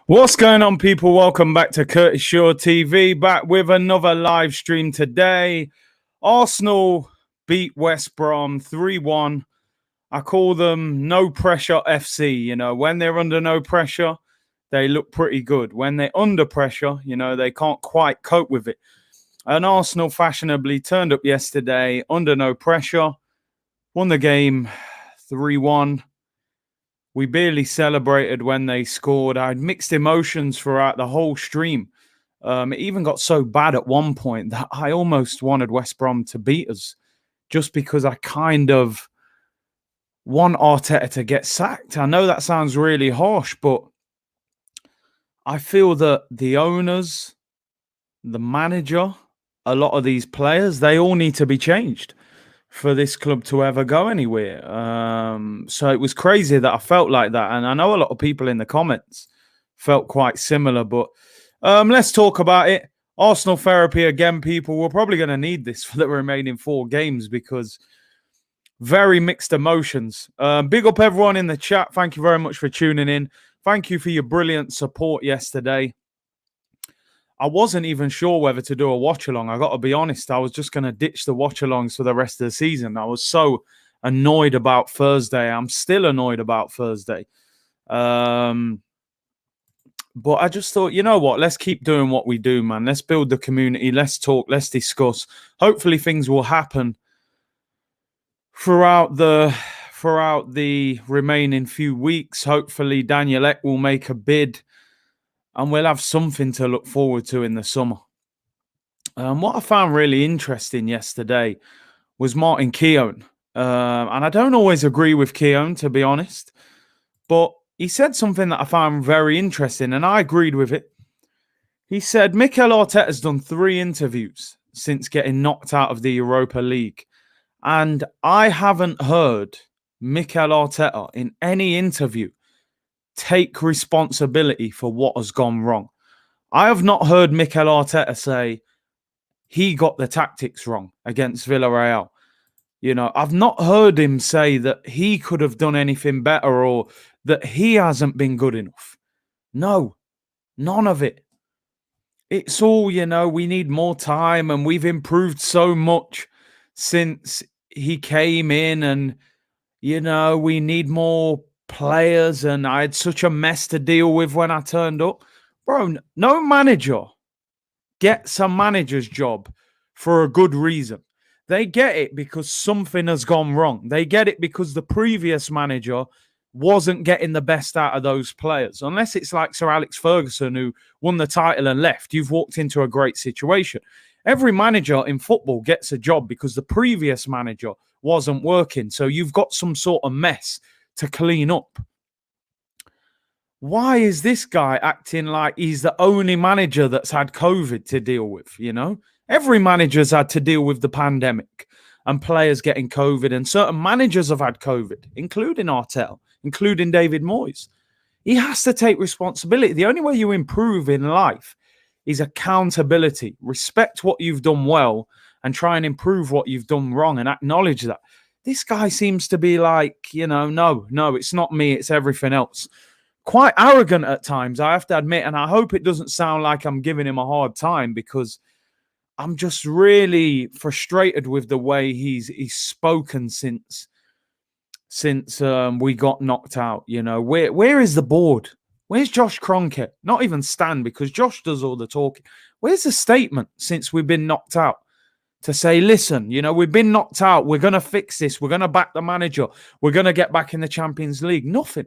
What's going on, people? Welcome back to Curtis Shaw TV, back with another live stream today. Arsenal beat West Brom 3-1. I call them no pressure FC. You know, when they're under no pressure, they look pretty good. When they're under pressure, you know, they can't quite cope with it. And Arsenal fashionably turned up yesterday under no pressure, won the game 3-1. We barely celebrated when they scored. I had mixed emotions throughout the whole stream. It even got so bad at one point that I almost wanted West Brom to beat us just because I kind of want Arteta to get sacked. I know that sounds really harsh, but I feel that the owners, the manager, a lot of these players, they all need to be changed for this club to ever go anywhere. So it was crazy that I felt like that. And I know a lot of people in the comments felt quite similar, but let's talk about it. Arsenal therapy again, people. We're probably going to need this for the remaining 4 games because very mixed emotions. Big up everyone in the chat. Thank you very much for tuning in. Thank you for your brilliant support yesterday. I wasn't even sure whether to do a watch-along. I got to be honest. I was just going to ditch the watch-alongs for the rest of the season. I was so annoyed about Thursday. I'm still annoyed about Thursday. But I just thought, you know what? Let's keep doing what we do, man. Let's build the community. Let's talk. Let's discuss. Hopefully things will happen throughout the remaining few weeks. Hopefully Daniel Ek will make a bid and we'll have something to look forward to in the summer. What I found really interesting yesterday was Martin Keown. And I don't always agree with Keown, to be honest. But he said something that I found very interesting, and I agreed with it. He said, Mikel Arteta's done 3 interviews since getting knocked out of the Europa League. And I haven't heard Mikel Arteta in any interview take responsibility for what has gone wrong. I have not heard Mikel Arteta say he got the tactics wrong against Villarreal. You know, I've not heard him say that he could have done anything better or that he hasn't been good enough. No, none of it. It's all, you know, we need more time and we've improved so much since he came in and, you know, we need more players and I had such a mess to deal with when I turned up. Bro, no manager gets a manager's job for a good reason. They get it because something has gone wrong. They get it because the previous manager wasn't getting the best out of those players. Unless it's like Sir Alex Ferguson who won the title and left, you've walked into a great situation. Every manager in football gets a job because the previous manager wasn't working. So you've got some sort of mess to clean up. Why is this guy acting like he's the only manager that's had COVID to deal with, you know? Every manager's had to deal with the pandemic and players getting COVID, and certain managers have had COVID, including Arteta, including David Moyes. He has to take responsibility. The only way you improve in life is accountability. Respect what you've done well and try and improve what you've done wrong and acknowledge that. This guy seems to be like, you know, no, it's not me, it's everything else. Quite arrogant at times, I have to admit, and I hope it doesn't sound like I'm giving him a hard time because I'm just really frustrated with the way he's spoken since we got knocked out. You know, where is the board? Where's Josh Kroenke? Not even Stan, because Josh does all the talking. Where's the statement since we've been knocked out? To say, listen, you know, we've been knocked out. We're going to fix this. We're going to back the manager. We're going to get back in the Champions League. Nothing.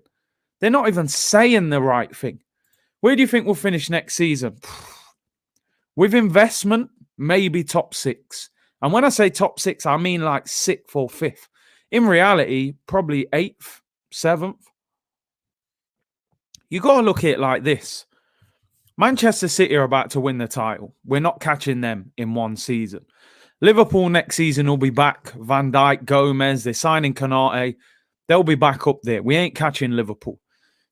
They're not even saying the right thing. Where do you think we'll finish next season? With investment, maybe top 6. And when I say top 6, I mean like 6th or 5th. In reality, probably 8th, 7th. You got to look at it like this. Manchester City are about to win the title. We're not catching them in one season. Liverpool next season will be back. Van Dijk, Gomez, they're signing Konate. They'll be back up there. We ain't catching Liverpool.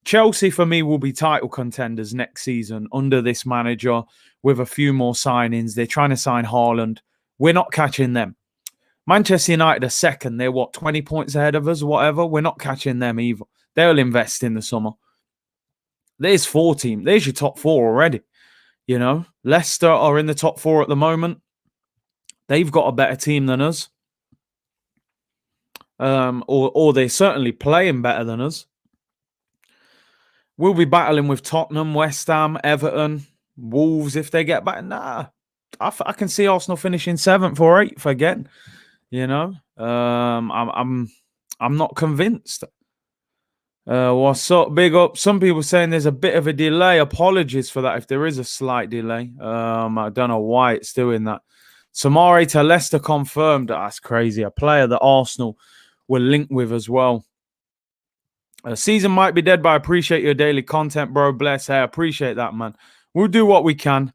Chelsea, for me, will be title contenders next season under this manager with a few more signings. They're trying to sign Haaland. We're not catching them. Manchester United are second. They're, 20 points ahead of us, whatever. We're not catching them either. They'll invest in the summer. There's 4 teams. There's your top 4 already. You know, Leicester are in the top 4 at the moment. They've got a better team than us. Or they're certainly playing better than us. We'll be battling with Tottenham, West Ham, Everton, Wolves if they get back. Nah, I can see Arsenal finishing 7th or 8th again. You know, I'm not convinced. What's up? Big up. Some people saying there's a bit of a delay. Apologies for that if there is a slight delay. I don't know why it's doing that. Samari to Leicester confirmed. That's crazy. A player that Arsenal were linked with as well. Season might be dead, but I appreciate your daily content, bro. Bless. Hey, I appreciate that, man. We'll do what we can.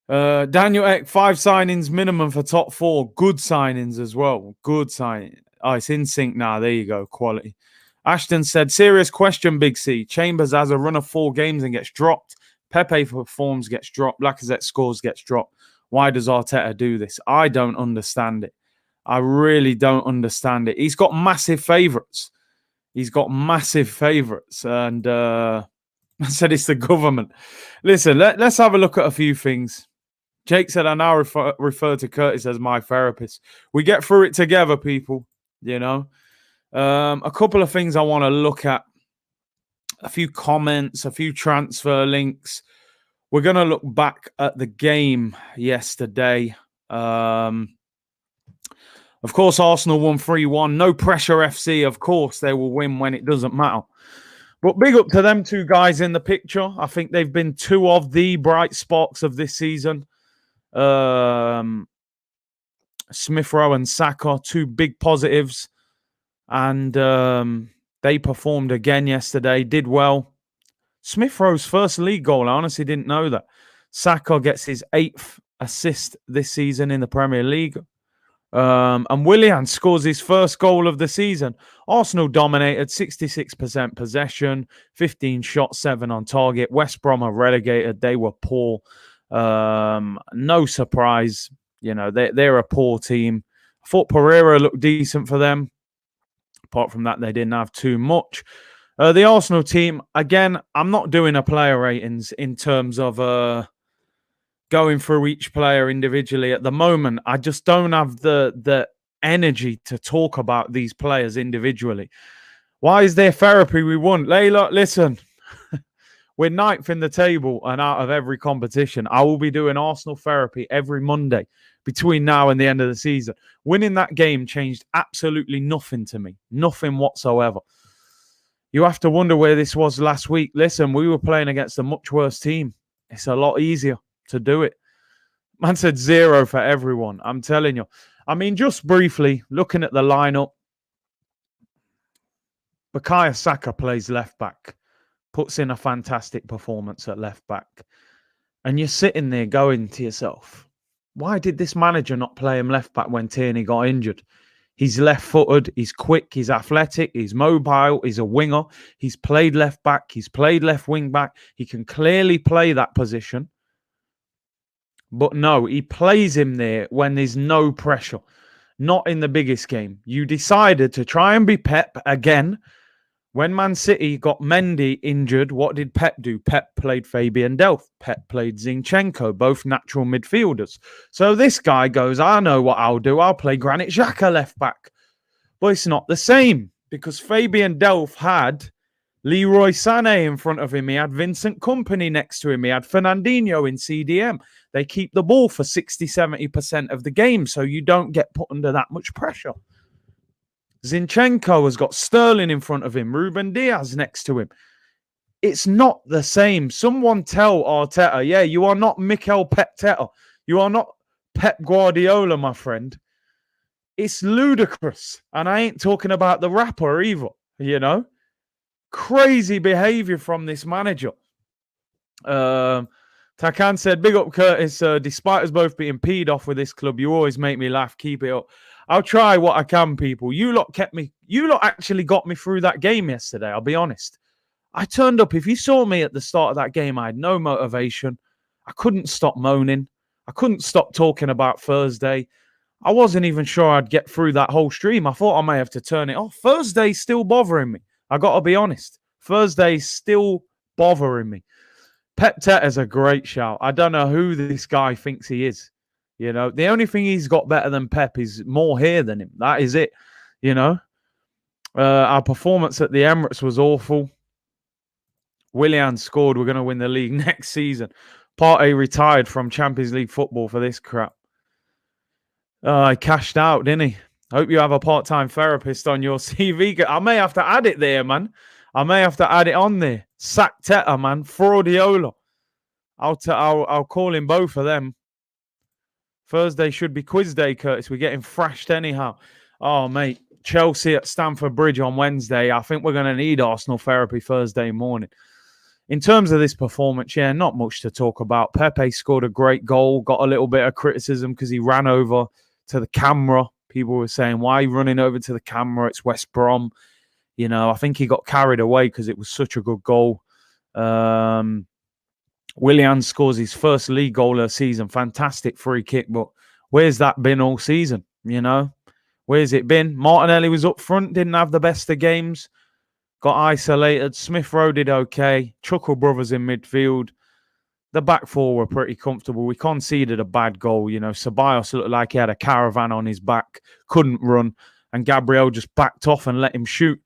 Daniel Eck, 5 signings minimum for top 4. Good signings as well. Good signing. Oh, it's in sync now. There you go. Quality. Ashton said, serious question, Big C. Chambers has a run of 4 games and gets dropped. Pepe performs, gets dropped. Lacazette scores, gets dropped. Why does Arteta do this? I don't understand it. I really don't understand it. He's got massive favourites. And I said it's the government. Listen, let's have a look at a few things. Jake said, I now refer to Curtis as my therapist. We get through it together, people, you know. A couple of things I want to look at. A few comments, a few transfer links. We're going to look back at the game yesterday. Of course, Arsenal won 3-1. No pressure FC. Of course, they will win when it doesn't matter. But big up to them 2 guys in the picture. I think they've been 2 of the bright sparks of this season. Smith Rowe and Saka, 2 big positives. And they performed again yesterday. Did well. Smith Rowe's first league goal. I honestly didn't know that. Saka gets his 8th assist this season in the Premier League. And Willian scores his first goal of the season. Arsenal dominated, 66% possession, 15 shots, 7 on target. West Brom are relegated. They were poor. No surprise. You know, they're a poor team. I thought Pereira looked decent for them. Apart from that, they didn't have too much. The Arsenal team, again, I'm not doing a player ratings in terms of going through each player individually at the moment. I just don't have the energy to talk about these players individually. Why is there therapy we want? Layla, listen, we're 9th in the table and out of every competition. I will be doing Arsenal therapy every Monday between now and the end of the season. Winning that game changed absolutely nothing to me. Nothing whatsoever. You have to wonder where this was last week. Listen, we were playing against a much worse team. It's a lot easier to do it. Man said 0 for everyone. I'm telling you. I mean, just briefly, looking at the lineup, Bukayo Saka plays left back, puts in a fantastic performance at left back. And you're sitting there going to yourself, why did this manager not play him left back when Tierney got injured? He's left-footed, he's quick, he's athletic, he's mobile, he's a winger. He's played left back, he's played left wing back. He can clearly play that position. But no, he plays him there when there's no pressure. Not in the biggest game. You decided to try and be Pep again. When Man City got Mendy injured, what did Pep do? Pep played Fabian Delph. Pep played Zinchenko, both natural midfielders. So this guy goes, I know what I'll do. I'll play Granit Xhaka left back. But it's not the same because Fabian Delph had Leroy Sané in front of him. He had Vincent Kompany next to him. He had Fernandinho in CDM. They keep the ball for 60-70% of the game, so you don't get put under that much pressure. Zinchenko has got Sterling in front of him. Ruben Diaz next to him. It's not the same. Someone tell Arteta, yeah, you are not Mikel Arteta. You are not Pep Guardiola, my friend. It's ludicrous. And I ain't talking about the rapper either, you know. Crazy behavior from this manager. Takan said, big up Curtis. Despite us both being peed off with this club, you always make me laugh. Keep it up. I'll try what I can, people. You lot actually got me through that game yesterday. I'll be honest. I turned up. If you saw me at the start of that game, I had no motivation. I couldn't stop moaning. I couldn't stop talking about Thursday. I wasn't even sure I'd get through that whole stream. I thought I may have to turn it off. Thursday's still bothering me. I got to be honest. Thursday's still bothering me. Pep is a great shout. I don't know who this guy thinks he is. You know, the only thing he's got better than Pep is more hair than him. That is it. You know, our performance at the Emirates was awful. Willian scored. We're going to win the league next season. Partey retired from Champions League football for this crap. He cashed out, didn't he? Hope you have a part-time therapist on your CV. I may have to add it there, man. I may have to add it on there. Sack Teta, man. Fraudiola. I'll call him both of them. Thursday should be quiz day, Curtis. We're getting thrashed anyhow. Oh, mate. Chelsea at Stamford Bridge on Wednesday. I think we're going to need Arsenal therapy Thursday morning. In terms of this performance, yeah, not much to talk about. Pepe scored a great goal. Got a little bit of criticism because he ran over to the camera. People were saying, why are you running over to the camera? It's West Brom. You know, I think he got carried away because it was such a good goal. Willian scores his first league goal of the season. Fantastic free kick, but where's that been all season? You know, where's it been? Martinelli was up front, didn't have the best of games, got isolated. Smith Rowe did okay. Chuckle brothers in midfield. The back four were pretty comfortable. We conceded a bad goal. You know, Ceballos looked like he had a caravan on his back, couldn't run, and Gabriel just backed off and let him shoot.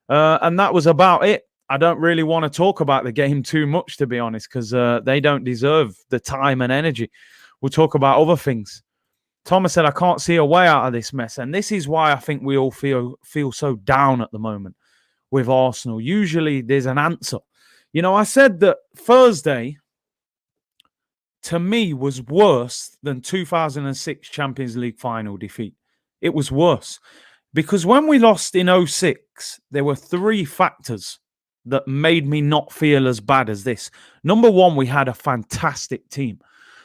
And that was about it. I don't really want to talk about the game too much, to be honest, because they don't deserve the time and energy. We'll talk about other things. Thomas said, I can't see a way out of this mess. And this is why I think we all feel so down at the moment with Arsenal. Usually there's an answer. You know, I said that Thursday, to me, was worse than 2006 Champions League final defeat. It was worse. Because when we lost in 2006, there were three factors that made me not feel as bad as this. Number one, we had a fantastic team.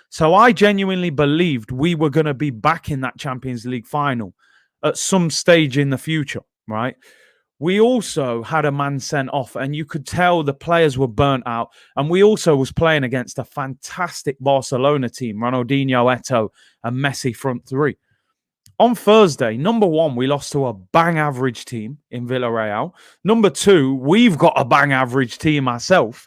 So I genuinely believed we were going to be back in that Champions League final at some stage in the future, right? We also had a man sent off, and you could tell the players were burnt out. And we also was playing against a fantastic Barcelona team, Ronaldinho, Eto'o, and Messi front three. On Thursday, number one, we lost to a bang average team in Villarreal. Number two, we've got a bang average team ourselves.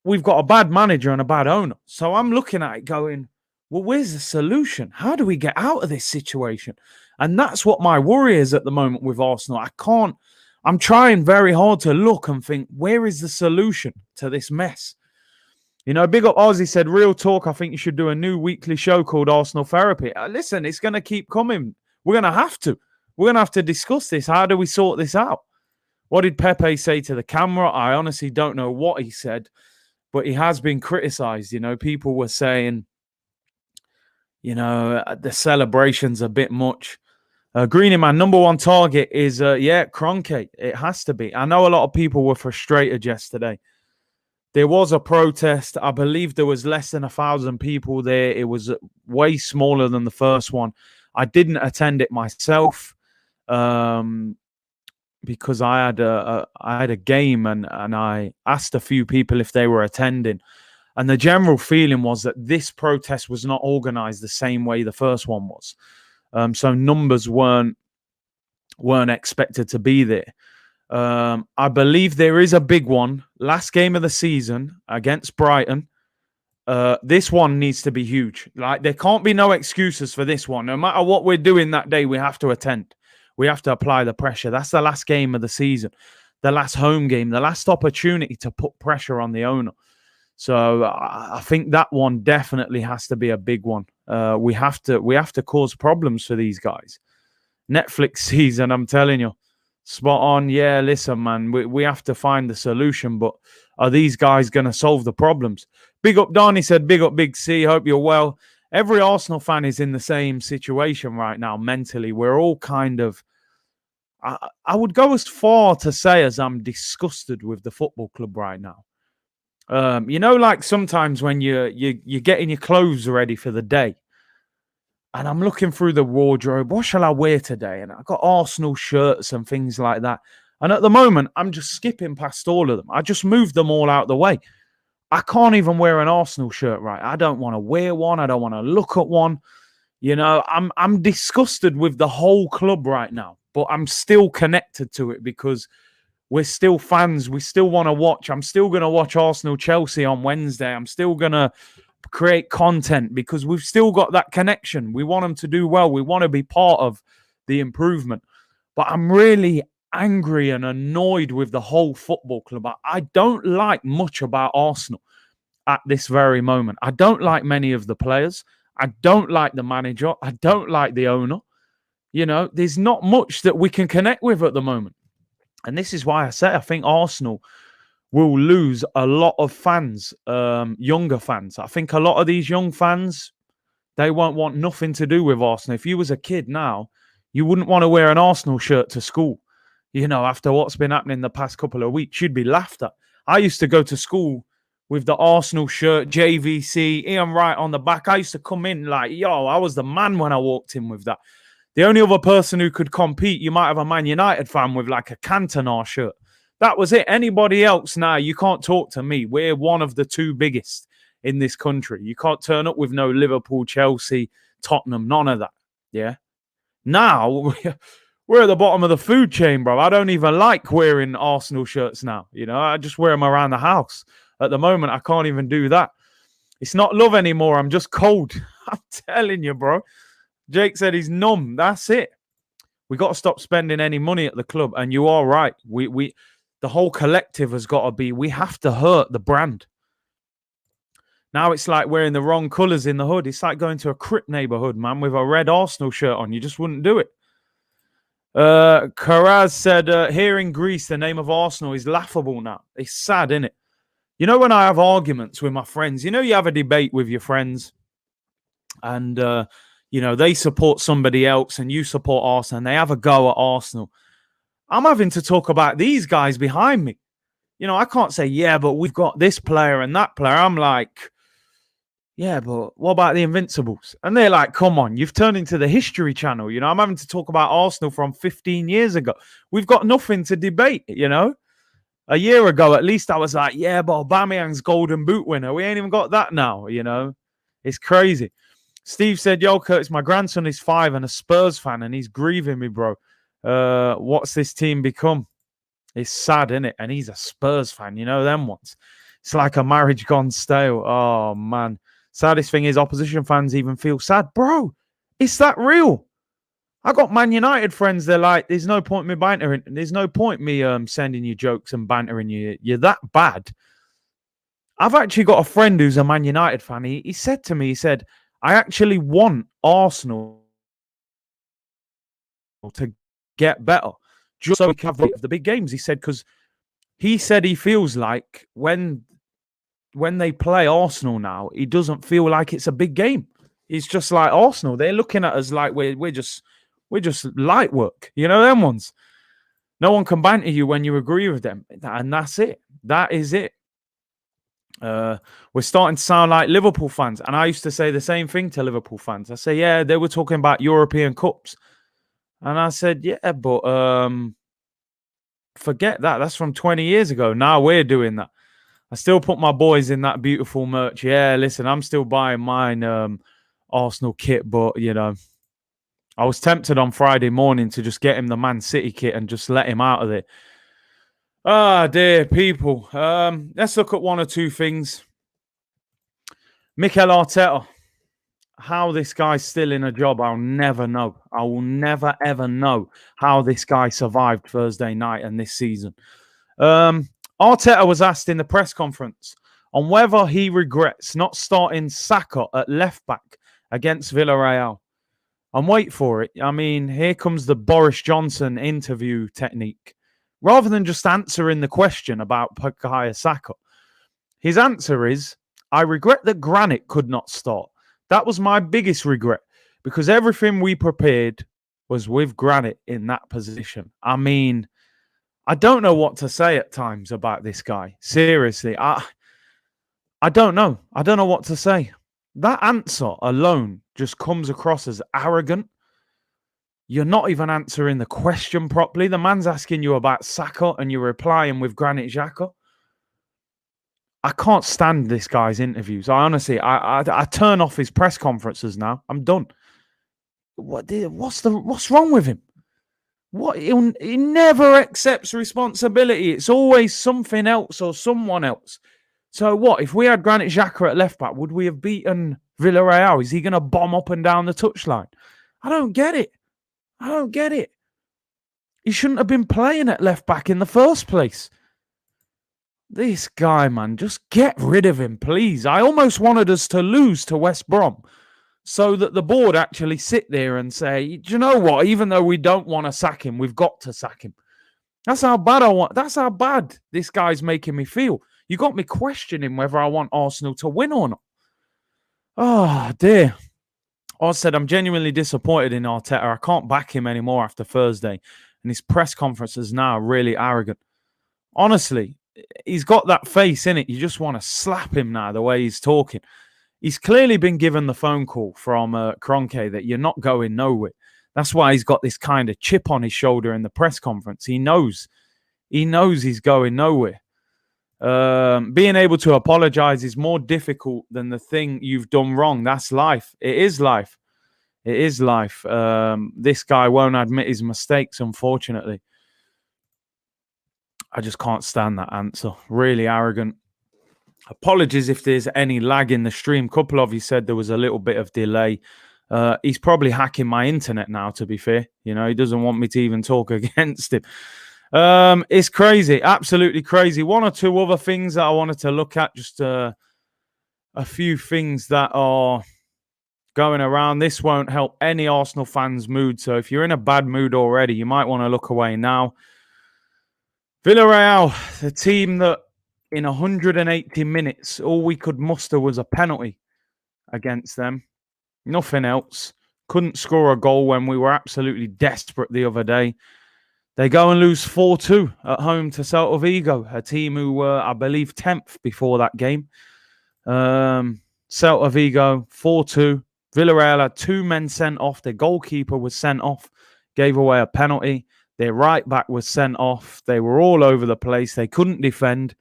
We've got a bad manager and a bad owner. So I'm looking at it going, well, where's the solution? How do we get out of this situation? And that's what my worry is at the moment with Arsenal. I'm trying very hard to look and think, where is the solution to this mess? You know, big up Ozzy said, real talk, I think you should do a new weekly show called Arsenal Therapy. Listen, it's going to keep coming. We're going to have to. We're going to have to discuss this. How do we sort this out? What did Pepe say to the camera? I honestly don't know what he said, but he has been criticised. You know, people were saying, you know, the celebration's a bit much. Greenie, man, number one target is, Kroenke. It has to be. I know a lot of people were frustrated yesterday. There was a protest. I believe there was less than 1,000 people there. It was way smaller than the first one. I didn't attend it myself because I had a game and I asked a few people if they were attending. And the general feeling was that this protest was not organized the same way the first one was. So numbers weren't expected to be there. I believe there is a big one. Last game of the season against Brighton. This one needs to be huge. Like, there can't be no excuses for this one. No matter what we're doing that day, we have to attend. We have to apply the pressure. That's the last game of the season. The last home game. The last opportunity to put pressure on the owner. So I think that one definitely has to be a big one. We have to cause problems for these guys. Netflix season, I'm telling you. Spot on. Yeah, listen, man, we have to find the solution, but are these guys going to solve the problems? Big up, Donnie said, big up, Big C. Hope you're well. Every Arsenal fan is in the same situation right now mentally. We're all kind of, I would go as far to say as I'm disgusted with the football club right now. You know, like sometimes when you're getting your clothes ready for the day, and I'm looking through the wardrobe, what shall I wear today? And I've got Arsenal shirts and things like that. And at the moment, I'm just skipping past all of them. I just moved them all out the way. I can't even wear an Arsenal shirt, right? I don't want to wear one. I don't want to look at one. You know, I'm disgusted with the whole club right now, but I'm still connected to it because we're still fans. We still want to watch. I'm still going to watch Arsenal Chelsea on Wednesday. I'm still going to create content because we've still got that connection. We want them to do well. We want to be part of the improvement. But I'm really angry and annoyed with the whole football club. I don't like much about Arsenal at this very moment. I don't like many of the players. I don't like the manager. I don't like the owner. You know, there's not much that we can connect with at the moment. And this is why I say I think Arsenal will lose a lot of fans, younger fans. I think a lot of these young fans, they won't want nothing to do with Arsenal. If you was a kid now, you wouldn't want to wear an Arsenal shirt to school. You know, after what's been happening the past couple of weeks, you'd be laughed at. I used to go to school with the Arsenal shirt, JVC, Ian Wright on the back. I used to come in like, yo, I was the man when I walked in with that. The only other person who could compete, you might have a Man United fan with like a Cantona shirt. That was it. Anybody else now, you can't talk to me. We're one of the two biggest in this country. You can't turn up with no Liverpool, Chelsea, Tottenham, none of that. Yeah. Now, we're at the bottom of the food chain, bro. I don't even like wearing Arsenal shirts now. You know, I just wear them around the house. At the moment, I can't even do that. It's not love anymore. I'm just cold. I'm telling you, bro. Jake said he's numb. That's it. We got to stop spending any money at the club. And you are right. The whole collective has got to be, we have to hurt the brand. Now it's like wearing the wrong colours in the hood. It's like going to a Crip neighbourhood, man, with a red Arsenal shirt on. You just wouldn't do it. Karaz said, here in Greece, the name of Arsenal is laughable now. It's sad, isn't it? You know, when I have arguments with my friends, you know, you have a debate with your friends and, you know, they support somebody else and you support Arsenal and they have a go at Arsenal. I'm having to talk about these guys behind me. You know, I can't say, yeah, but we've got this player and that player. I'm like, yeah, but what about the Invincibles? And they're like, come on, you've turned into the History Channel. You know, I'm having to talk about Arsenal from 15 years ago. We've got nothing to debate, you know. A year ago, at least I was like, yeah, but Aubameyang's Golden Boot winner. We ain't even got that now, you know. It's crazy. Steve said, yo, Curtis, my grandson is 5 and a Spurs fan, and he's grieving me, bro. What's this team become? It's sad, isn't it? And he's a Spurs fan, you know them ones. It's like a marriage gone stale. Oh, man. Saddest thing is opposition fans even feel sad. Bro, is that real? I got Man United friends. They're like, there's no point me bantering. There's no point me sending you jokes and bantering you. You're that bad. I've actually got a friend who's a Man United fan. He said to me, he said, I actually want Arsenal to get better just so we can have the big games. He said, because he said he feels like when they play Arsenal now, he doesn't feel like it's a big game. It's just like Arsenal. They're looking at us like we're just light work. You know, them ones. No one can banter you when you agree with them. And that's it. That is it. We're starting to sound like Liverpool fans. And I used to say the same thing to Liverpool fans. I say, yeah, they were talking about European Cups. And I said, yeah, but forget that. That's from 20 years ago. Now we're doing that. I still put my boys in that beautiful merch. Yeah, listen, I'm still buying mine Arsenal kit, but, you know, I was tempted on Friday morning to just get him the Man City kit and just let him out of it. Ah, dear people. Let's look at one or two things. Mikel Arteta. How this guy's still in a job, I'll never know. I will never, ever know how this guy survived Thursday night and this season. Arteta was asked in the press conference on whether he regrets not starting Saka at left back against Villarreal. And wait for it. I mean, here comes the Boris Johnson interview technique. Rather than just answering the question about Bukayo Saka, his answer is, I regret that Granit could not start. That was my biggest regret because everything we prepared was with Granit in that position. I mean, I don't know what to say at times about this guy. Seriously, I don't know. I don't know what to say. That answer alone just comes across as arrogant. You're not even answering the question properly. The man's asking you about Saka and you're replying with Granit Xhaka. I can't stand this guy's interviews. I turn off his press conferences now. I'm done. What's wrong with him? He never accepts responsibility. It's always something else or someone else. So what? If we had Granit Xhaka at left back, would we have beaten Villarreal? Is he going to bomb up and down the touchline? I don't get it. He shouldn't have been playing at left back in the first place. This guy, man, just get rid of him, please. I almost wanted us to lose to West Brom so that the board actually sit there and say, do you know what? Even though we don't want to sack him, we've got to sack him. That's how bad this guy's making me feel. You got me questioning whether I want Arsenal to win or not. Oh, dear. I said I'm genuinely disappointed in Arteta. I can't back him anymore after Thursday. And his press conferences now are really arrogant. Honestly, he's got that face in it. You just want to slap him now, the way he's talking. He's clearly been given the phone call from Kroenke that you're not going nowhere. That's why he's got this kind of chip on his shoulder in the press conference. He knows he's going nowhere. Being able to apologize is more difficult than the thing you've done wrong. That's life. It is life. This guy won't admit his mistakes, unfortunately. I just can't stand that answer. Really arrogant. Apologies if there's any lag in the stream. A couple of you said there was a little bit of delay. He's probably hacking my internet now, to be fair. You know, he doesn't want me to even talk against him. It's crazy. Absolutely crazy. One or two other things that I wanted to look at. Just a few things that are going around. This won't help any Arsenal fans' mood. So if you're in a bad mood already, you might want to look away now. Villarreal, the team that in 180 minutes, all we could muster was a penalty against them. Nothing else. Couldn't score a goal when we were absolutely desperate the other day. They go and lose 4-2 at home to Celta Vigo, a team who were, I believe, 10th before that game. Celta Vigo, 4-2. Villarreal had 2 men sent off. Their goalkeeper was sent off, gave away a penalty. Their right back was sent off. They were all over the place. They couldn't defend.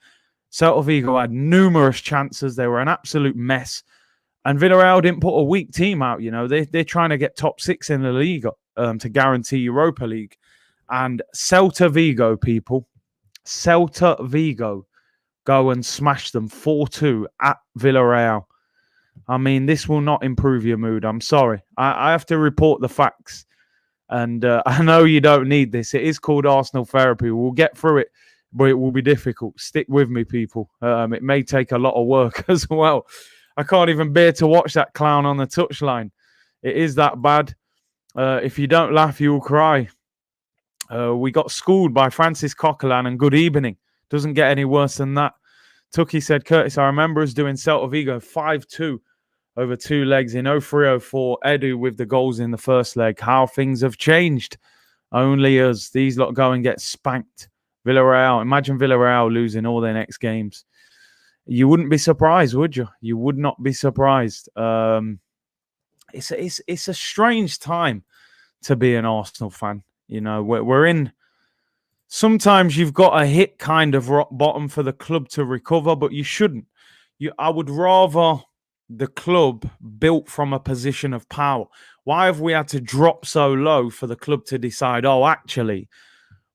Celta Vigo had numerous chances. They were an absolute mess. And Villarreal didn't put a weak team out. You know, they're trying to get top 6 in the league to guarantee Europa League. And Celta Vigo, people, Celta Vigo go and smash them 4-2 at Villarreal. I mean, this will not improve your mood. I'm sorry. I have to report the facts. And I know you don't need this. It is called Arsenal therapy. We'll get through it, but it will be difficult. Stick with me, people. It may take a lot of work as well. I can't even bear to watch that clown on the touchline. It is that bad. If you don't laugh, you will cry. We got schooled by Francis Coquelin and good evening. Doesn't get any worse than that. Tucky said, Curtis, I remember us doing Celta Vigo 5-2 over 2 legs in 03-04. Edu with the goals in the first leg. How things have changed. Only us. These lot go and get spanked. Villarreal. Imagine Villarreal losing all their next games. You wouldn't be surprised, would you? You would not be surprised. It's a strange time to be an Arsenal fan. You know, we're in... Sometimes you've got to hit kind of rock bottom for the club to recover, but you shouldn't. I would rather the club built from a position of power. Why have we had to drop so low for the club to decide, oh, actually,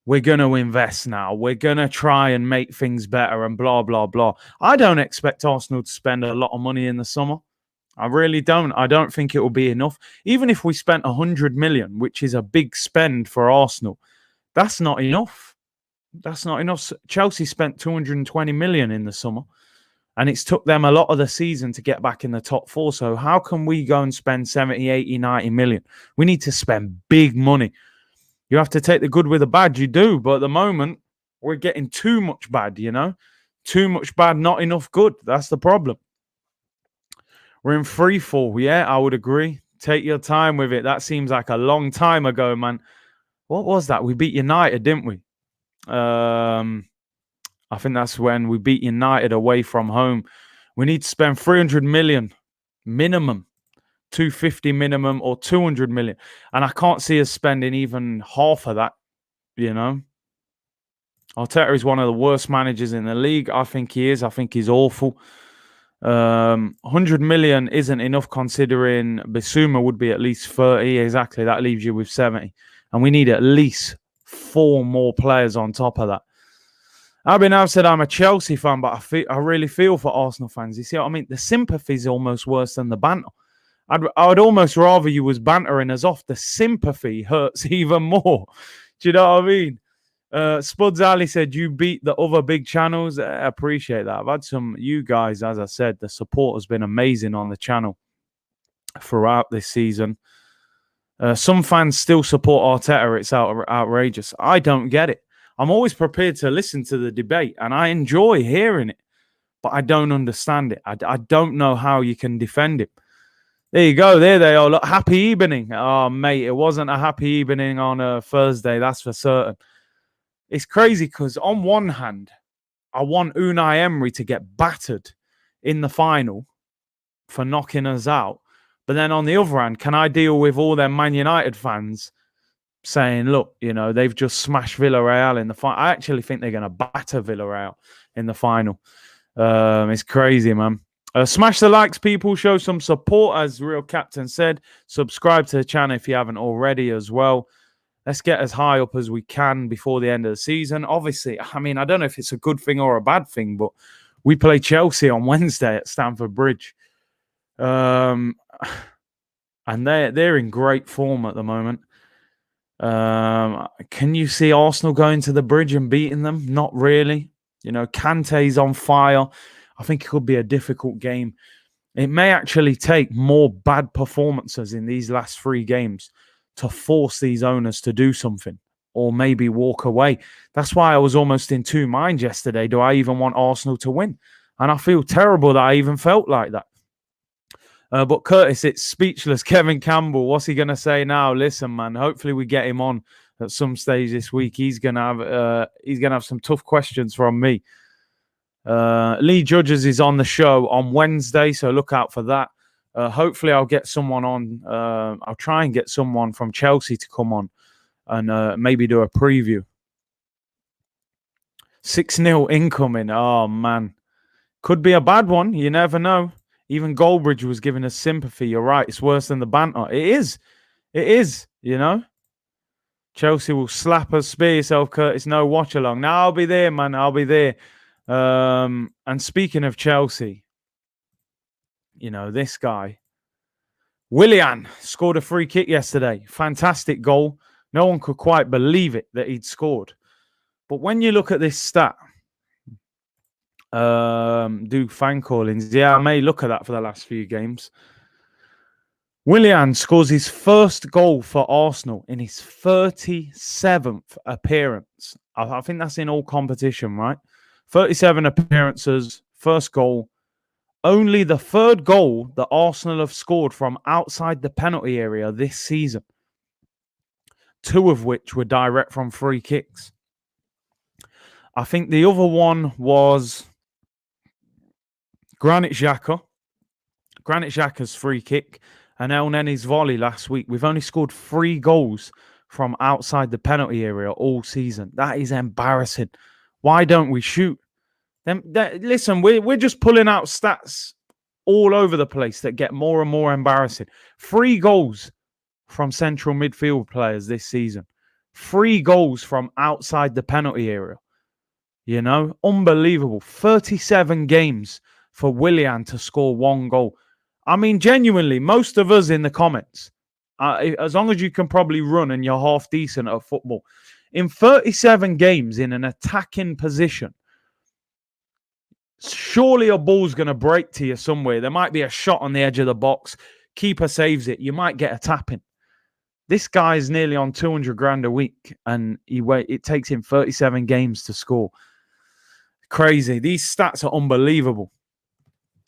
we're going to invest now. We're going to try and make things better and blah, blah, blah. I don't expect Arsenal to spend a lot of money in the summer. I really don't. I don't think it will be enough. Even if we spent 100 million, which is a big spend for Arsenal, that's not enough. That's not enough. Chelsea spent 220 million in the summer, and it's took them a lot of the season to get back in the top 4. So how can we go and spend 70, 80, 90 million? We need to spend big money. You have to take the good with the bad. You do. But at the moment, we're getting too much bad, you know? Too much bad, not enough good. That's the problem. We're in free fall. Yeah, I would agree. Take your time with it. That seems like a long time ago, man. What was that? We beat United, didn't we? I think that's when we beat United away from home. We need to spend 300 million minimum 250 minimum or 200 million. And I can't see us spending even half of that, you know. Arteta is one of the worst managers in the league. I think he is. I think he's awful. 100 million isn't enough considering Bissouma would be at least 30. Exactly. That leaves you with 70. And we need at least 4 more players on top of that. I've said I'm a Chelsea fan, but I really feel for Arsenal fans. You see what I mean? The sympathy is almost worse than the banter. I'd almost rather you was bantering us off. The sympathy hurts even more. Do you know what I mean? Spuds Ali said, you beat the other big channels. I appreciate that. I've had you guys, as I said, the support has been amazing on the channel throughout this season. Some fans still support Arteta. It's outrageous. I don't get it. I'm always prepared to listen to the debate, and I enjoy hearing it, but I don't understand it. I don't know how you can defend it. There you go. There they are. Look, happy evening. Oh, mate, it wasn't a happy evening on a Thursday, that's for certain. It's crazy because on one hand, I want Unai Emery to get battered in the final for knocking us out. But then on the other hand, can I deal with all them Man United fans saying, look, you know, they've just smashed Villarreal in the final. I actually think they're going to batter Villarreal in the final. It's crazy, man. Smash the likes, people. Show some support, as Real Captain said. Subscribe to the channel if you haven't already as well. Let's get as high up as we can before the end of the season. Obviously, I mean, I don't know if it's a good thing or a bad thing, but we play Chelsea on Wednesday at Stamford Bridge. And they're in great form at the moment. Can you see Arsenal going to the Bridge and beating them? Not really. You know, Kante's on fire. I think it could be a difficult game. It may actually take more bad performances in these last 3 games to force these owners to do something or maybe walk away. That's why I was almost in 2 minds yesterday. Do I even want Arsenal to win? And I feel terrible that I even felt like that. But Curtis, it's speechless. Kevin Campbell, what's he going to say now? Listen, man, hopefully we get him on at some stage this week. He's going to have some tough questions from me. Lee Judges is on the show on Wednesday, so look out for that. Hopefully I'll get someone on. I'll try and get someone from Chelsea to come on and maybe do a preview. 6-0 incoming. Oh, man. Could be a bad one. You never know. Even Goldbridge was giving us sympathy. You're right. It's worse than the banter. It is. It is, you know. Chelsea will slap us. Spare yourself, Curtis. No, watch along. Now I'll be there, man. I'll be there. And speaking of Chelsea, you know, this guy, Willian, scored a free kick yesterday. Fantastic goal. No one could quite believe it that he'd scored. But when you look at this stat, do fan callings. Yeah, I may look at that for the last few games. Willian scores his first goal for Arsenal in his 37th appearance. I think that's in all competition, right? 37 appearances, first goal. Only the 3rd goal that Arsenal have scored from outside the penalty area this season. 2 of which were direct from free kicks. I think the other one was Granit Xhaka. Granit Xhaka's free kick and El Nenny's volley last week. We've only scored 3 goals from outside the penalty area all season. That is embarrassing. Why don't we shoot? Listen, we're just pulling out stats all over the place that get more and more embarrassing. 3 goals from central midfield players this season. 3 goals from outside the penalty area. You know, unbelievable. 37 games for Willian to score 1 goal. I mean, genuinely, most of us in the comments, as long as you can probably run and you're half decent at football, in 37 games in an attacking position, surely a ball's going to break to you somewhere. There might be a shot on the edge of the box. Keeper saves it. You might get a tap-in. This guy's nearly on 200 grand a week, and it takes him 37 games to score. Crazy. These stats are unbelievable.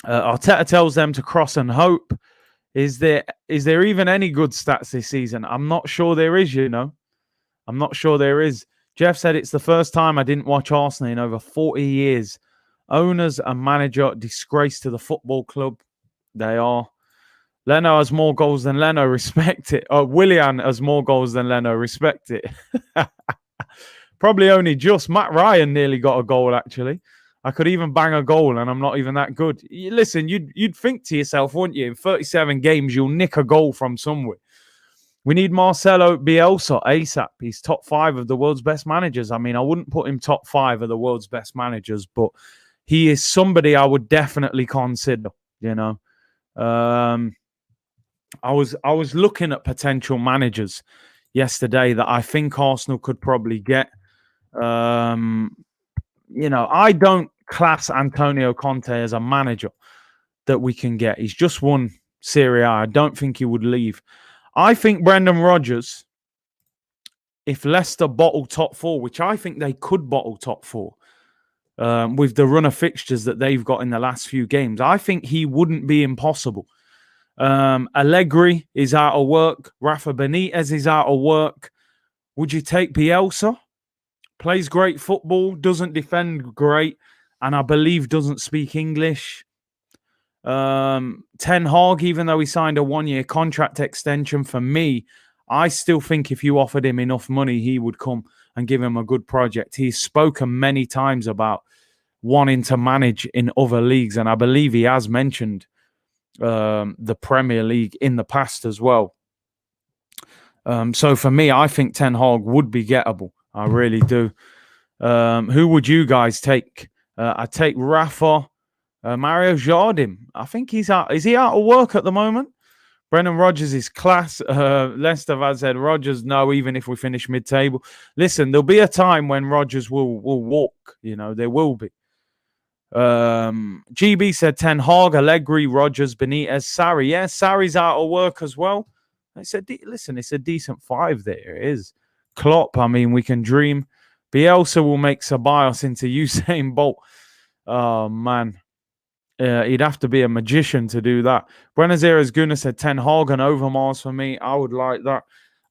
Arteta tells them to cross and hope. Is there even any good stats this season? I'm not sure there is, you know. I'm not sure there is. Jeff said it's the first time I didn't watch Arsenal in over 40 years. Owners and manager disgrace to the football club. They are. Leno has more goals than Leno. Respect it. Oh, Willian has more goals than Leno. Respect it. Probably only just. Matt Ryan nearly got a goal, actually. I could even bang a goal, and I'm not even that good. Listen, you'd think to yourself, wouldn't you? In 37 games, you'll nick a goal from somewhere. We need Marcelo Bielsa ASAP. He's top 5 of the world's best managers. I mean, I wouldn't put him top 5 of the world's best managers, but he is somebody I would definitely consider, you know. I was looking at potential managers yesterday that I think Arsenal could probably get. I don't class Antonio Conte as a manager that we can get. He's just won Serie A. I don't think he would leave. I think Brendan Rodgers, if Leicester bottle top 4, which I think they could bottle top 4, with the run of fixtures that they've got in the last few games, I think he wouldn't be impossible. Allegri is out of work. Rafa Benitez is out of work. Would you take Bielsa? Plays great football, doesn't defend great, and I believe doesn't speak English. Ten Hag, even though he signed a 1-year contract extension, for me, I still think if you offered him enough money, he would come and give him a good project. He's spoken many times about wanting to manage in other leagues, and I believe he has mentioned the Premier League in the past as well. So for me, I think Ten Hag would be gettable. I really do. Who would you guys take? I'd take Rafa. Mario Jardim. I think he's out. Is he out of work at the moment? Brendan Rodgers is class. Leicester have said Rodgers, no, even if we finish mid-table. Listen, there'll be a time when Rodgers will walk. You know, there will be. GB said Ten Hag, Allegri, Rodgers, Benitez, Sarri. Yeah, Sarri's out of work as well. Listen, it's a decent 5 there. It is. Klopp, I mean, we can dream. Bielsa will make Ceballos into Usain Bolt. Oh, man. He'd have to be a magician to do that. Buenos Aires Gunnar said Ten Hag and Overmars for me. I would like that.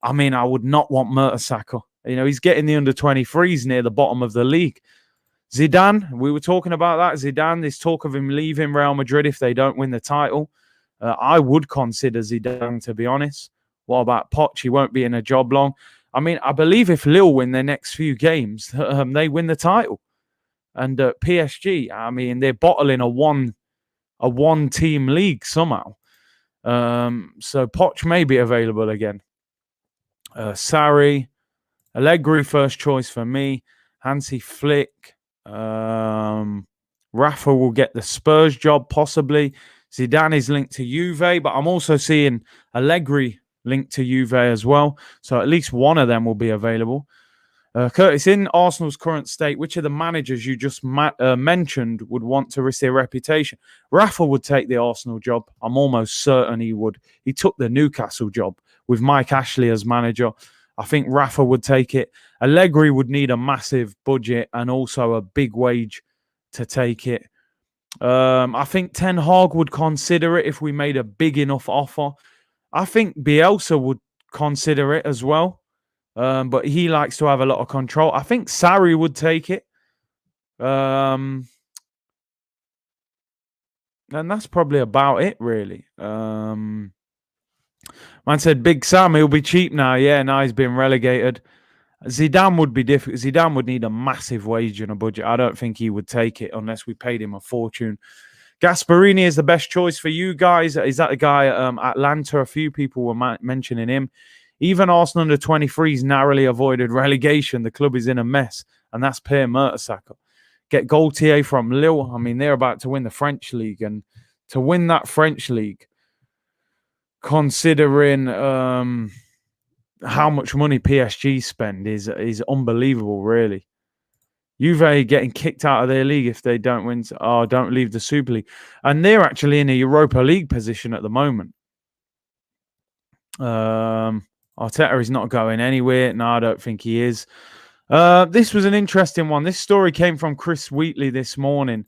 I mean, I would not want Mertesacker. You know, he's getting the under-23s near the bottom of the league. Zidane, we were talking about that. Zidane, there's talk of him leaving Real Madrid if they don't win the title. I would consider Zidane, to be honest. What about Poch? He won't be in a job long. I mean, I believe if Lille win their next few games, they win the title. And PSG, I mean, they're bottling a one-team league somehow. So Poch may be available again. Sarri, Allegri, first choice for me. Hansi Flick. Rafa will get the Spurs job, possibly. Zidane is linked to Juve, but I'm also seeing Allegri linked to Juve as well. So at least one of them will be available. Curtis, in Arsenal's current state, which of the managers you just mentioned would want to risk their reputation? Rafa would take the Arsenal job. I'm almost certain he would. He took the Newcastle job with Mike Ashley as manager. I think Rafa would take it. Allegri would need a massive budget and also a big wage to take it. I think Ten Hag would consider it if we made a big enough offer. I think Bielsa would consider it as well. But he likes to have a lot of control. I think Sarri would take it. And that's probably about it, really. Man said, Big Sam, he'll be cheap now. Yeah, now he's been relegated. Zidane would be difficult. Zidane would need a massive wage and a budget. I don't think he would take it unless we paid him a fortune. Gasparini is the best choice for you guys. Is that the guy at Atlanta? A few people were mentioning him. Even Arsenal under 23s narrowly avoided relegation. The club is in a mess, and that's Per Mertesacker. Get Gaultier from Lille. I mean, they're about to win the French league, and to win that French league, considering how much money PSG spend, is unbelievable, really. Juve getting kicked out of their league if they don't win. Don't leave the Super League, and they're actually in a Europa League position at the moment. Arteta is not going anywhere. No, I don't think he is. This was an interesting one. This story came from Chris Wheatley this morning.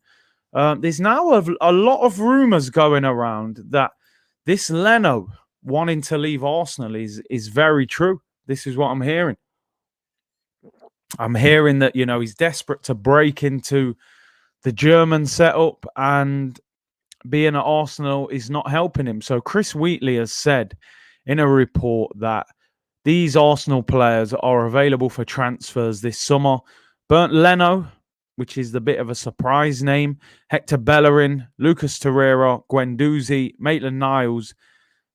There's now a lot of rumours going around that this Leno wanting to leave Arsenal is very true. This is what I'm hearing. I'm hearing that, he's desperate to break into the German setup, and being at Arsenal is not helping him. So Chris Wheatley has said in a report that these Arsenal players are available for transfers this summer. Bernd Leno, which is the bit of a surprise name, Hector Bellerin, Lucas Torreira, Guendouzi, Maitland-Niles,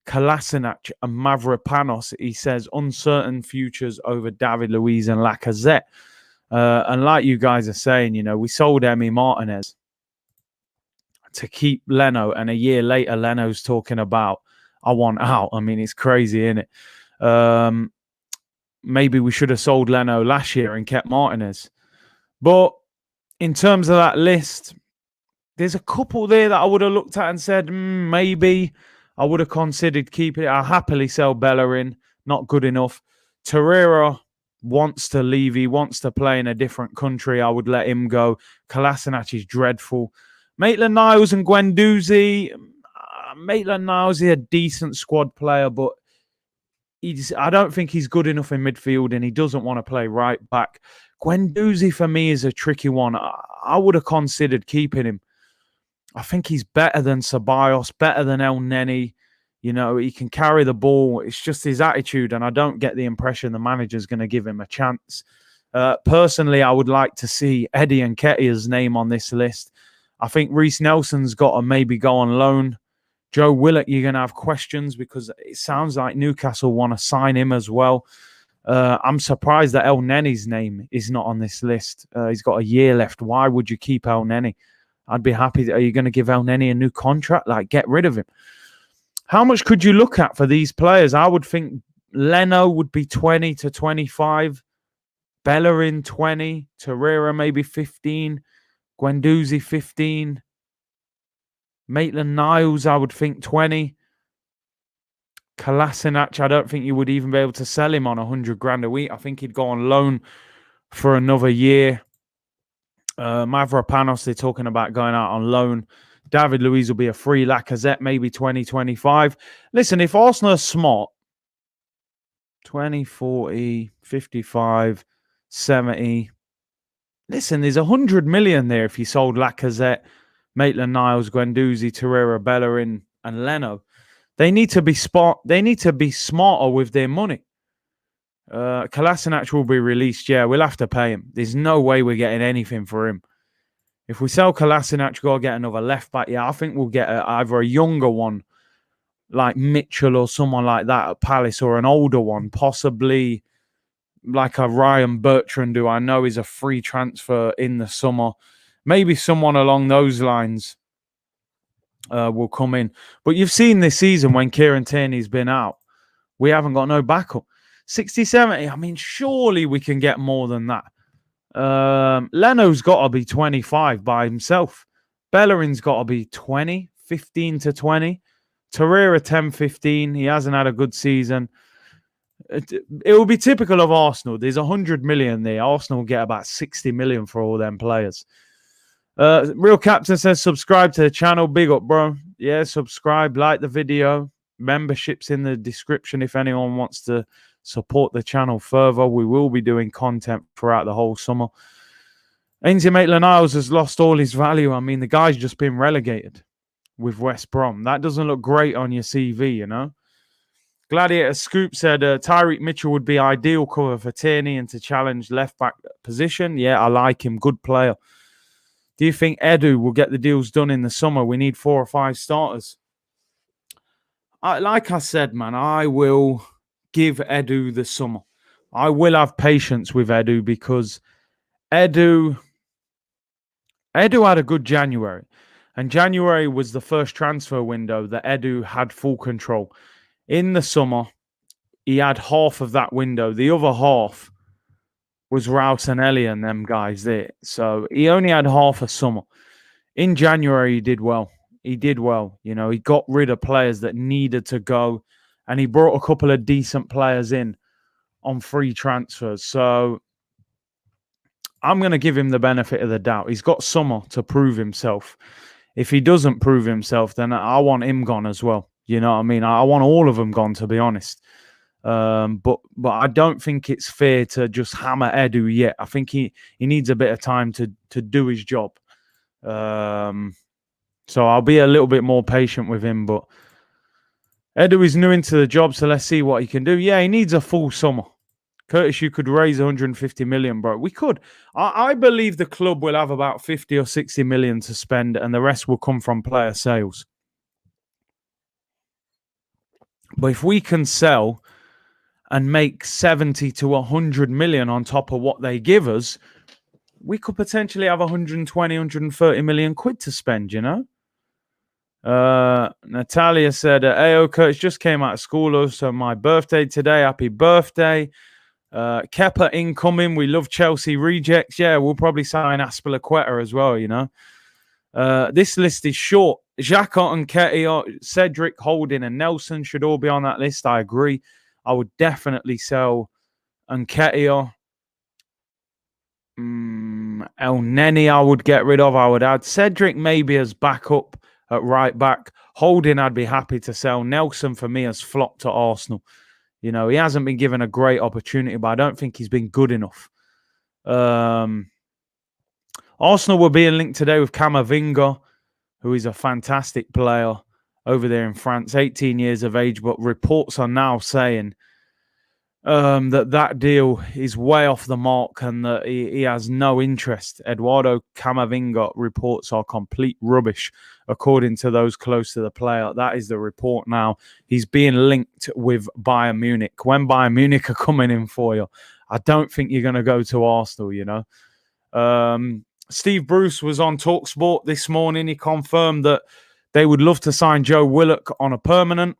Kolasinac and Mavropanos. He says uncertain futures over David Luiz and Lacazette. And like you guys are saying, you know, we sold Emi Martinez to keep Leno, and a year later, Leno's talking about, I want out. I mean, it's crazy, isn't it? Maybe we should have sold Leno last year and kept Martinez. But in terms of that list, there's a couple there that I would have looked at and said, maybe I would have considered keeping it. I'll happily sell Bellerin, not good enough. Torreira wants to leave. He wants to play in a different country. I would let him go. Kolasinac is dreadful. Maitland-Niles and Guendouzi. Maitland-Niles is a decent squad player, but I don't think he's good enough in midfield, and he doesn't want to play right back. Guendouzi, for me, is a tricky one. I would have considered keeping him. I think he's better than Ceballos, better than El Neni. You know, he can carry the ball. It's just his attitude, and I don't get the impression the manager's going to give him a chance. Personally, I would like to see Eddie Nketiah's name on this list. I think Reece Nelson's got to maybe go on loan. Joe Willock, you're going to have questions because it sounds like Newcastle want to sign him as well. I'm surprised that El Neni's name is not on this list. He's got a year left. Why would you keep El Neni? I'd be happy. Are you going to give El Neni a new contract? Like, get rid of him. How much could you look at for these players? I would think Leno would be 20 to 25. Bellerin, 20. Torreira, maybe 15. Guendouzi, 15. Maitland-Niles, I would think 20. Kolasinac, I don't think you would even be able to sell him on 100 grand a week. I think he'd go on loan for another year. Mavropanos, they're talking about going out on loan. David Luiz will be a free. Lacazette, maybe 2025. Listen, if Arsenal are smart, 20, 40, 55, 70. Listen, there's 100 million there if you sold Lacazette, Maitland-Niles, Guendouzi, Torreira, Bellerin, and Leno. They need to be smarter with their money. Kolasinac will be released. Yeah, we'll have to pay him. There's no way we're getting anything for him. If we sell Kolasinac, go get another left back. Yeah, I think we'll get either a younger one like Mitchell or someone like that at Palace, or an older one, possibly like a Ryan Bertrand, who I know is a free transfer in the summer. Maybe someone along those lines will come in. But you've seen this season when Kieran Tierney's been out, we haven't got no backup. 60, 70, I mean, surely we can get more than that. Leno's got to be 25 by himself. Bellerin's got to be 20, 15 to 20. Torreira 10, 15. He hasn't had a good season. It will be typical of Arsenal. There's 100 million there. Arsenal will get about 60 million for all them players. Real Captain says, subscribe to the channel. Big up, bro. Yeah, subscribe, like the video. Membership's in the description if anyone wants to support the channel further. We will be doing content throughout the whole summer. Ainsley Maitland-Niles has lost all his value. I mean, the guy's just been relegated with West Brom. That doesn't look great on your CV, you know. Gladiator Scoop said Tyreek Mitchell would be ideal cover for Tierney and to challenge left-back position. Yeah, I like him. Good player. Do you think Edu will get the deals done in the summer? We need 4 or 5 starters. Like I said, man, I will give Edu the summer. I will have patience with Edu because Edu had a good January. And January was the first transfer window that Edu had full control. In the summer, he had half of that window. The other half was Rouse and Ellie and them guys there. So he only had half a summer. In January, he did well. He did well. You know, he got rid of players that needed to go. And he brought a couple of decent players in on free transfers. So I'm going to give him the benefit of the doubt. He's got summer to prove himself. If he doesn't prove himself, then I want him gone as well. You know what I mean? I want all of them gone, to be honest. But I don't think it's fair to just hammer Edu yet. I think he needs a bit of time to do his job. So I'll be a little bit more patient with him. But Edu is new into the job, so let's see what he can do. Yeah, he needs a full summer. Curtis, you could raise 150 million, bro. We could. I believe the club will have about 50 or 60 million to spend, and the rest will come from player sales. But if we can sell and make 70 to 100 million on top of what they give us, we could potentially have 120, 130 million quid to spend, you know? Natalia said, Ayo, Curtis just came out of school, so my birthday today. Happy birthday. Kepa incoming. We love Chelsea rejects. Yeah, we'll probably sign Aspilicueta as well, you know. This list is short. Xhaka and Nketiah, Cedric, Holding, and Nelson should all be on that list. I agree. I would definitely sell Nketiah. El Neni I would get rid of. I would add Cedric maybe as backup at right back. Holding I'd be happy to sell. Nelson for me has flopped to Arsenal. You know, he hasn't been given a great opportunity, but I don't think he's been good enough. Arsenal were being linked today with Camavinga, who is a fantastic player over there in France, 18 years of age, but reports are now saying that deal is way off the mark and that he has no interest. Eduardo Camavinga reports are complete rubbish, according to those close to the player. That is the report now. He's being linked with Bayern Munich. When Bayern Munich are coming in for you, I don't think you're going to go to Arsenal, you know. Steve Bruce was on TalkSport this morning. He confirmed that they would love to sign Joe Willock on a permanent.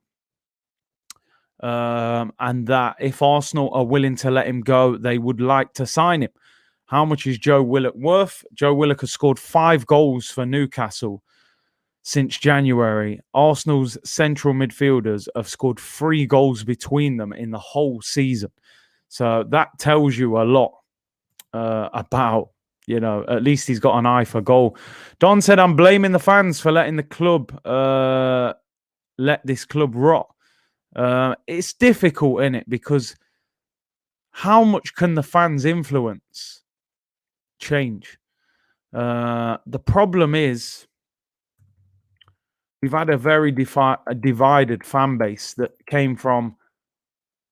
And that if Arsenal are willing to let him go, they would like to sign him. How much is Joe Willock worth? Joe Willock has scored 5 goals for Newcastle since January. Arsenal's central midfielders have scored 3 goals between them in the whole season. So that tells you a lot about, you know, at least he's got an eye for goal. Don said, I'm blaming the fans for letting the club let this club rot. It's difficult, isn't it? Because how much can the fans influence change? The problem is we've had a very divided fan base that came from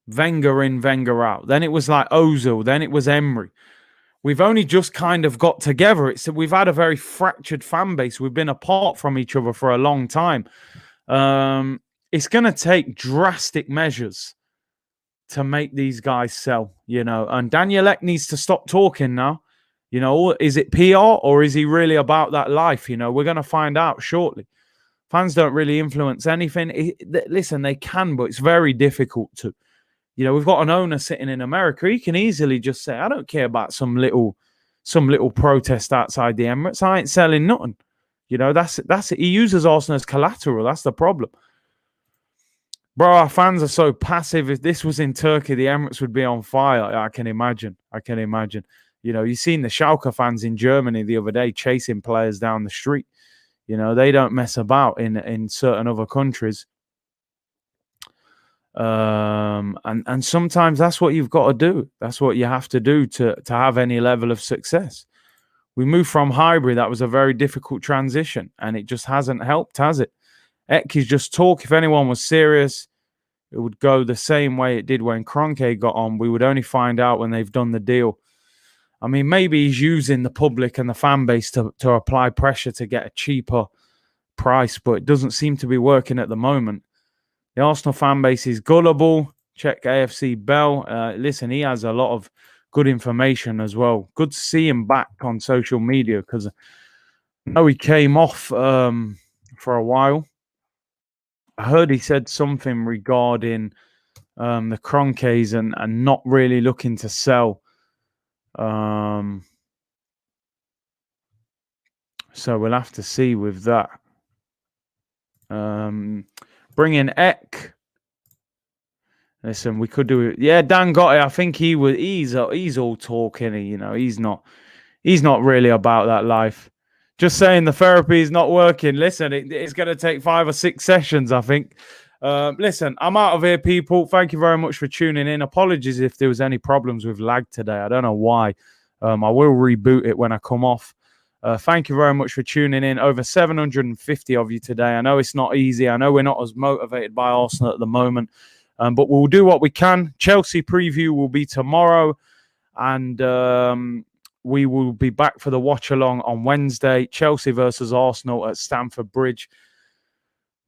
Wenger in, Wenger out. Then it was like Ozil. Then it was Emery. We've only just kind of got together. We've had a very fractured fan base. We've been apart from each other for a long time. It's going to take drastic measures to make these guys sell, you know. And Daniel Ek needs to stop talking now. You know, is it PR or is he really about that life? You know, we're going to find out shortly. Fans don't really influence anything. Listen, they can, but it's very difficult to. You know, we've got an owner sitting in America. He can easily just say, I don't care about some little protest outside the Emirates. I ain't selling nothing. You know, that's it. He uses Arsenal as collateral. That's the problem. Bro, our fans are so passive. If this was in Turkey, the Emirates would be on fire. I can imagine. You know, you've seen the Schalke fans in Germany the other day chasing players down the street. You know, they don't mess about in certain other countries. And sometimes that's what you've got to do. That's what you have to do to have any level of success. We moved from hybrid. That was a very difficult transition, and it just hasn't helped, has it? Ek is just talk. If anyone was serious, it would go the same way it did when Kroenke got on. We would only find out when they've done the deal. I mean, maybe he's using the public and the fan base to apply pressure to get a cheaper price, but it doesn't seem to be working at the moment. The Arsenal fan base is gullible. Check AFC Bell. Listen, he has a lot of good information as well. Good to see him back on social media because I know he came off for a while. I heard he said something regarding the Kroenkes and not really looking to sell. So we'll have to see with that. Bring in Ek. Listen, we could do it. Yeah, Dan got it. I think he's all talking. You know, he's not really about that life. Just saying the therapy is not working. Listen, it's going to take 5 or 6 sessions, I think. Listen, I'm out of here, people. Thank you very much for tuning in. Apologies if there was any problems with lag today. I don't know why. I will reboot it when I come off. Thank you very much for tuning in. Over 750 of you today. I know it's not easy. I know we're not as motivated by Arsenal at the moment, but we'll do what we can. Chelsea preview will be tomorrow, and we will be back for the watch along on Wednesday. Chelsea versus Arsenal at Stamford Bridge.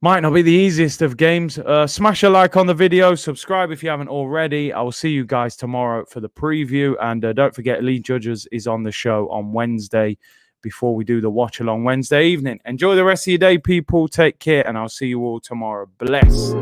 Might not be the easiest of games. Smash a like on the video. Subscribe if you haven't already. I will see you guys tomorrow for the preview. And don't forget, Lee Judges is on the show on Wednesday before we do the watch along Wednesday evening. Enjoy the rest of your day, people. Take care, and I'll see you all tomorrow. Bless.